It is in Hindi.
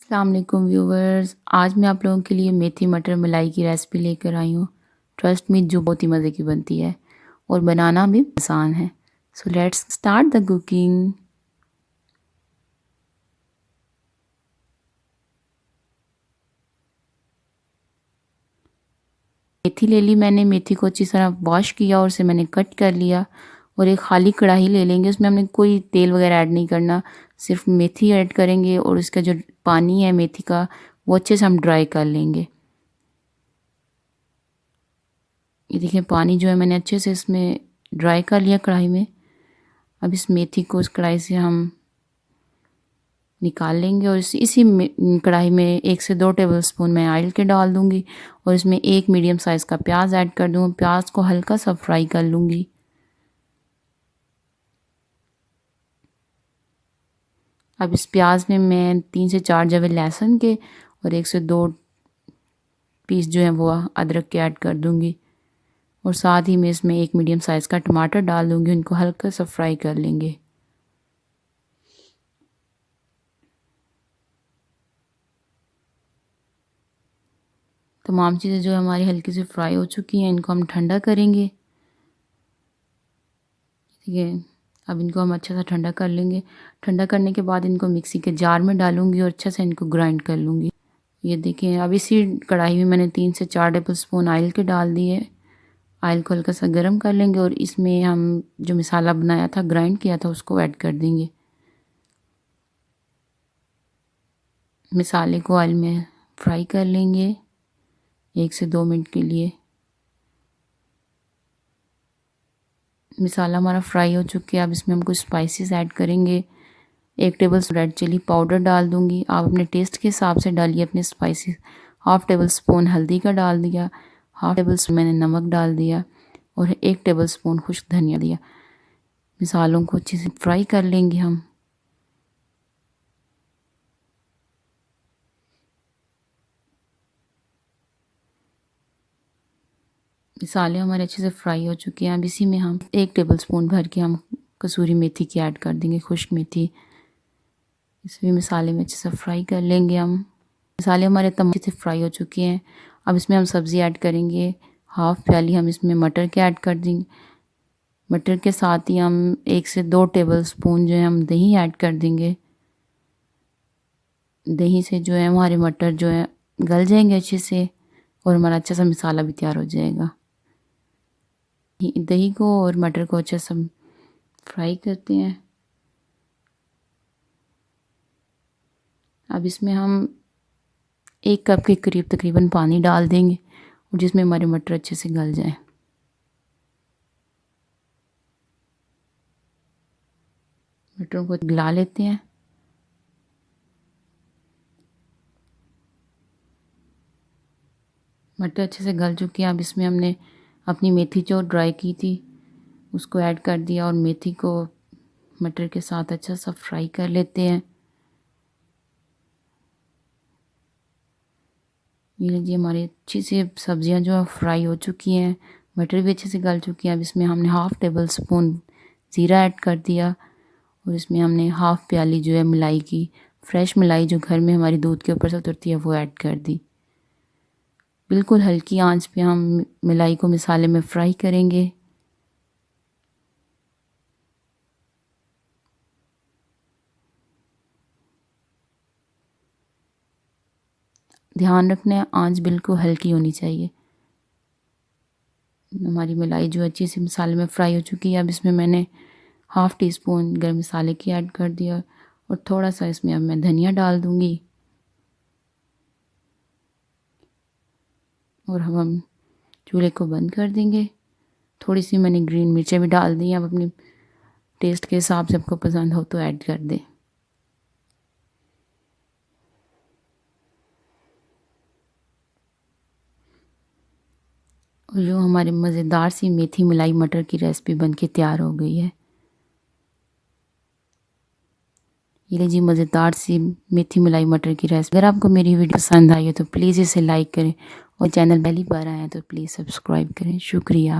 अस्सलाम वालेकुम व्यूवर्स। आज मैं आप लोगों के लिए मेथी मटर मलाई की रेसिपी लेकर आई हूँ। ट्रस्ट मी, जो बहुत ही मज़े की बनती है और बनाना भी आसान है। So let's start the cooking. मेथी ले ली मैंने। मेथी को अच्छी तरह वॉश किया और उसे मैंने कट कर लिया। और एक खाली कढ़ाई ले लेंगे, उसमें हमने कोई तेल वगैरह ऐड नहीं करना, सिर्फ मेथी ऐड करेंगे और उसका जो पानी है मेथी का वो अच्छे से हम ड्राई कर लेंगे। ये देखिए, पानी जो है मैंने अच्छे से इसमें ड्राई कर लिया कढ़ाई में। अब इस मेथी को इस कढ़ाई से हम निकाल लेंगे और इसी कढ़ाई में 1 से 2 टेबलस्पून मैं ऑयल के डाल दूंगी और इसमें एक मीडियम साइज़ का प्याज ऐड कर दूँगी। प्याज को हल्का सा फ्राई कर लूँगी। अब इस प्याज में मैं 3 से 4 जवे लहसुन के और 1 से 2 पीस जो है वो अदरक के ऐड कर दूँगी और साथ ही मैं इसमें एक मीडियम साइज़ का टमाटर डाल दूँगी। उनको हल्का सा फ्राई कर लेंगे। तमाम चीज़ें जो हमारी हल्की सी फ्राई हो चुकी हैं, इनको हम ठंडा करेंगे। ठीक है, अब इनको हम अच्छा सा ठंडा कर लेंगे। ठंडा करने के बाद इनको मिक्सी के जार में डालूंगी और अच्छा से इनको ग्राइंड कर लूँगी। ये देखिए, अब इसी कढ़ाई में मैंने 3 से 4 टेबलस्पून ऑयल के डाल दिए। ऑयल को हल्का सा गर्म कर लेंगे और इसमें हम जो मसाला बनाया था, ग्राइंड किया था, उसको ऐड कर देंगे। मसाले को ऑयल में फ्राई कर लेंगे 1 से 2 मिनट के लिए। मसाला हमारा फ्राई हो चुका है। अब इसमें हम कुछ स्पाइसेस ऐड करेंगे। 1 टेबल रेड चिली पाउडर डाल दूंगी। आप अपने टेस्ट के हिसाब से डालिए अपने स्पाइसेस। 1/2 टेबलस्पून हल्दी का डाल दिया। 1/2 टेबलस्पून मैंने नमक डाल दिया और 1 टेबलस्पून खुश्क धनिया दिया। मसालों को अच्छे से फ्राई कर लेंगे हम। मसाले हमारे अच्छे से फ्राई हो चुके हैं। अब इसी में हम 1 टेबलस्पून भर के हम कसूरी मेथी की ऐड कर देंगे, खुश्क मेथी। इसे भी मसाले में अच्छे से फ्राई कर लेंगे हम। मसाले हमारे तमाम अच्छे से फ्राई हो चुके हैं। अब इसमें हम सब्ज़ी ऐड करेंगे। 1/2 प्याली हम इसमें मटर के ऐड कर देंगे। मटर के साथ ही हम 1 से 2 टेबलस्पून जो है हम दही ऐड कर देंगे। दही से जो है हमारे मटर जो है गल जाएंगे अच्छे से और हमारा अच्छा सा मसाला भी तैयार हो जाएगा। दही को और मटर को अच्छा सा फ्राई करते हैं। अब इसमें हम 1 कप के करीब तकरीबन पानी डाल देंगे और जिसमें हमारे मटर अच्छे से गल जाएं। मटरों को गला लेते हैं। मटर अच्छे से गल चुके हैं। अब इसमें हमने अपनी मेथी जो ड्राई की थी उसको ऐड कर दिया और मेथी को मटर के साथ अच्छा सा फ्राई कर लेते हैं। ये लीजिए, हमारी अच्छी से सब्जियां जो है फ्राई हो चुकी हैं। मटर भी अच्छे से गल चुकी हैं। अब इसमें हमने 1/2 टेबलस्पून ज़ीरा ऐड कर दिया और इसमें हमने 1/2 प्याली जो है मलाई की, फ्रेश मलाई जो घर में हमारी दूध के ऊपर से उतरती है, वो ऐड कर दी। बिल्कुल हल्की आंच पे हम मलाई को मसाले में फ्राई करेंगे। ध्यान रखना है, आंच बिल्कुल हल्की होनी चाहिए। हमारी मलाई जो अच्छी से मसाले में फ्राई हो चुकी है। अब इसमें मैंने 1/2 टीस्पून गरम मसाले की ऐड कर दिया और थोड़ा सा इसमें अब मैं धनिया डाल दूंगी और हम चूल्हे को बंद कर देंगे। थोड़ी सी मैंने ग्रीन मिर्चें भी डाल दी हैं। अब अपने टेस्ट के हिसाब से आपको पसंद हो तो ऐड कर दें। और जो हमारी मज़ेदार सी मेथी मलाई मटर की रेसिपी बनके तैयार हो गई है। ये लीजिए, मज़ेदार सी मेथी मलाई मटर की रेसिपी। अगर आपको मेरी वीडियो पसंद आई हो तो प्लीज़ इसे लाइक करें और चैनल पहली बार आया तो प्लीज़ सब्सक्राइब करें। शुक्रिया।